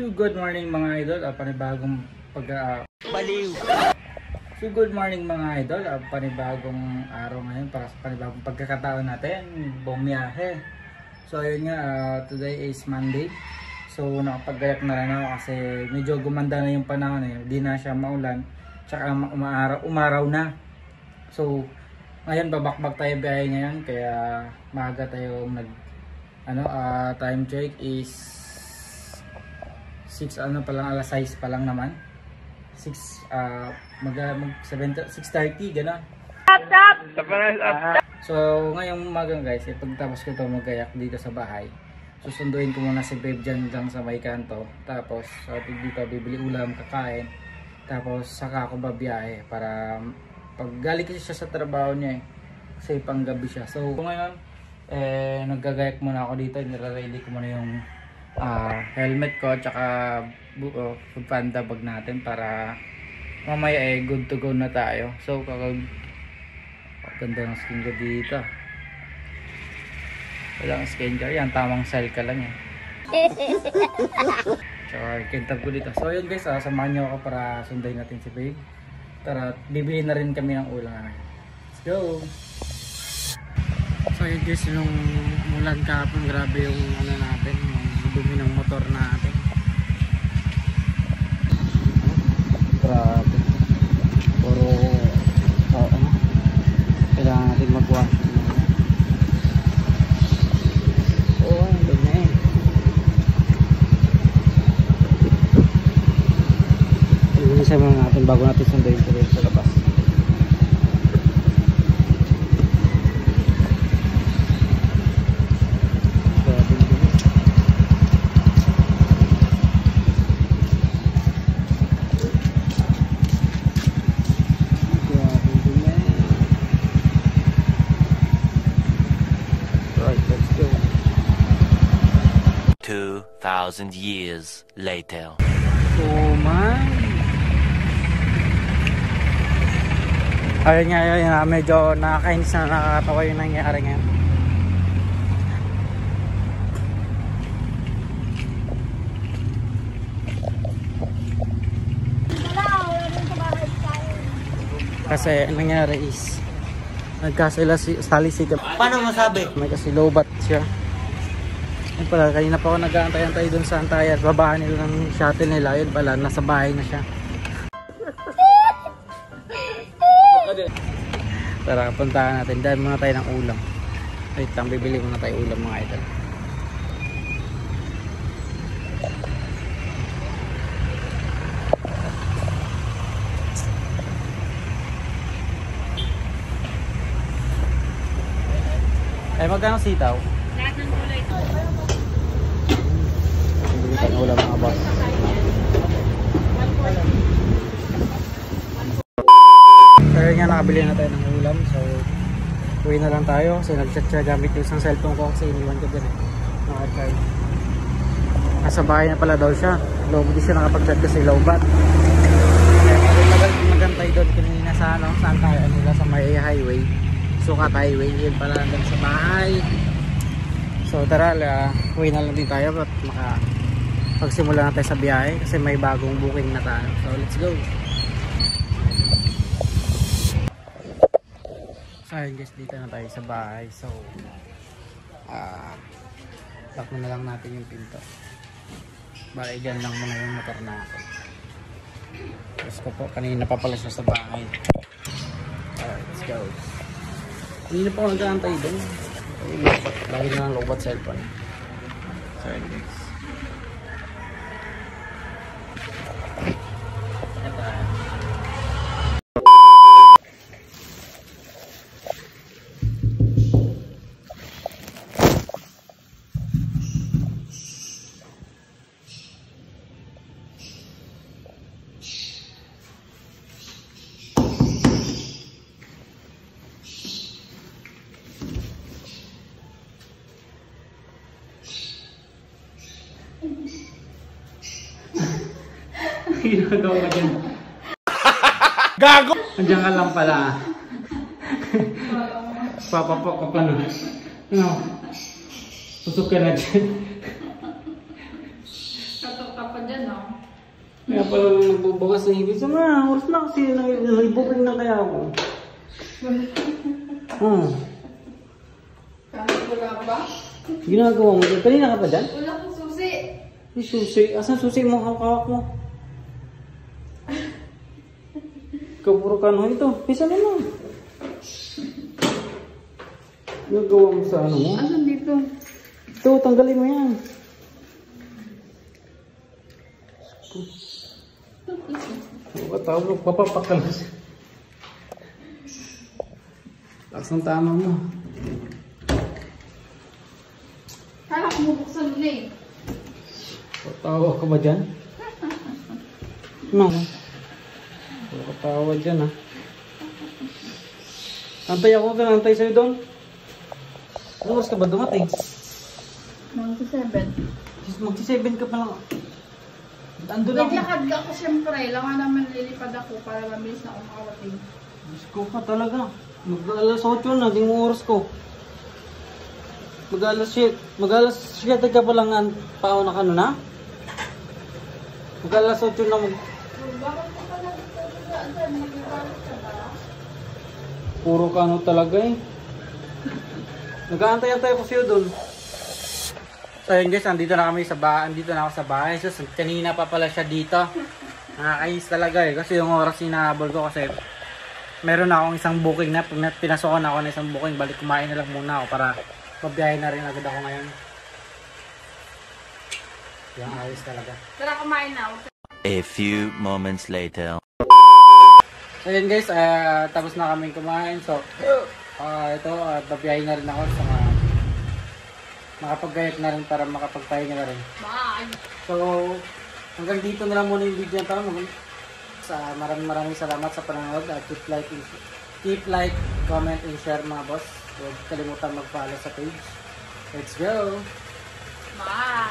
So good morning mga idol, panibagong Baliw! So good morning mga idol, panibagong araw ngayon para sa panibagong pagkakataon natin, bumiyahe. So ayun nga, today is Monday. So nakapagayak na rin ako kasi medyo gumanda na yung panahon eh. Hindi na siya maulan, tsaka umaraw na. So ngayon babakbak tayo biyahe ngayon, kaya maaga tayo time check is 6 alas 6 pa lang naman. 6:30 gano'n. So ngayong umaga guys, pagtapos ko ito magayak dito sa bahay, susunduin ko muna si babe dyan lang sa may kanto. Tapos dito bibili ulam, kakain. Tapos saka ako babiyahe para pag galing kasi siya sa trabaho niya kasi pang gabi siya. So ngayon naggagayak muna ako dito, nire-ready ko muna yung helmet ko tsaka food panda bag natin para mamaya good to go na tayo. So ganda ng skin ko dito, walang skin care yan, tamang sell ka lang yan. Tsaka kintab ko dito. So yun guys, samahan nyo ako para sundayin natin si babe. Tara, bibili na rin kami ng ulam namin. Let's go! So yun guys, yung mulan kahapon, grabe yung natin, yung dumi ng motor natin. Grabe. Puro kailangan natin magwash. Ang dumi eh. Ilinisan muna natin bago natin sundayin sa labas. Thousand years later. Oh man. Ayun nga, medyo nakakainis na, nakakatawa yung nangyari ngayon. Kasi ang nangyari is nagkasali-sali. Paano masabi? May kasi low-bat siya. Yun pala, kanina pa ako nag-aantay-antay dun sa antayan. Babaan nila ng shuttle nila. Yun pala, nasa bahay na siya. Tara, puntahan natin. Dahil muna tayo ng ulam. Wait lang, bibili muna tayo ulam mga idol. Ay, magkano sitaw? Lahat ng gulay ito. Bibili tayo ng ulam mga boss. So yun nga, nakabili na tayo ng ulam. So uwi na lang tayo kasi nag-chat siya gamit yung isang cellphone ko kasi iniwan ko dyan eh. Naka-charge. Nasa bahay na pala daw siya. Hindi siya nakapag-chat kasi low-bat. Kaya magantay doon kanina sa saan tayo nila sa may highway. Sukat highway. Yun pala hanggang sa bahay. So tara, uwi na lang din tayo at pagsimula na tayo sa biyahe kasi may bagong booking na tayo. So let's go. So ayun guys, dito na tayo sa bahay. So lock na lang natin yung pinto. Bali dyan lang muna yung motor natin. Tapos ko po, kanina pa pala siya sa bahay. Alright, let's go. Kanina pa ako nag-aantay doon. Lagi na lang low-bat cellphone. So ayun guys. Ginagawa ka dyan. Gago! Andiyan ka lang pala. Papapok ka pa nun. No. Susok ka na dyan. Katok ka pa ka dyan, no? Kaya pala nagbubukas ng higit. Sama, oras na kasi nag-booking na kaya ako. Kahit wala ba? Ginagawa mo dyan. Kanina ka pa dyan? Wala kong susi. May susi. Asan susi mo? Hawak mo. Ikaw puro kanuhin to. Pisa mo na. Nagawa mo sa ano mo? Asan dito? Ito, tanggalin mo yan. Tawag, papapakalas. Lakas ng tama mo. Kala ko mabuksan mo na eh. Patawa ka ba dyan? No. Patawa dyan ha. Antay ako, antay sa'yo doon. Ano oras ka ba dumating? Magsi-7 ka pa lang. Ando lang. Naglakad ka ako siyempre. Langan naman lilipad ako para mabilis na ako makarating. Diyos ko ka talaga. Mag-alas 8 na, di mo oras ko. Mag-alas 7 ka pa lang pauna ka na? Mag-alas 8 na Bakit ka pala dito dyan? Nagagalit ka ba? Puro ka ano talaga eh. Nag-aantay-antay ako sa'yo doon. So yun guys, andito na kami sa bahay. Andito na ako sa bahay. So, kanina pa pala siya dito. Nakakainis talaga eh. Kasi yung oras hinahabol ko kasi meron na akong isang booking na. Pag pinasokan ako ng isang booking, balik kumain na lang muna ako para mabiyahe na rin agad ako ngayon. Yung ayos talaga. Tara, kumain na. A few moments later. So yun guys, tapos na kaming kumain. So ito, babiyahe na rin ako. So makapag-gayat na rin para makapagpahinga na rin. Bye! So hanggang dito na lang muna yung video na ito. Maraming salamat sa panonood. Keep like, comment, and share mga boss. Huwag kalimutan mag-follow sa page. Let's go! Bye!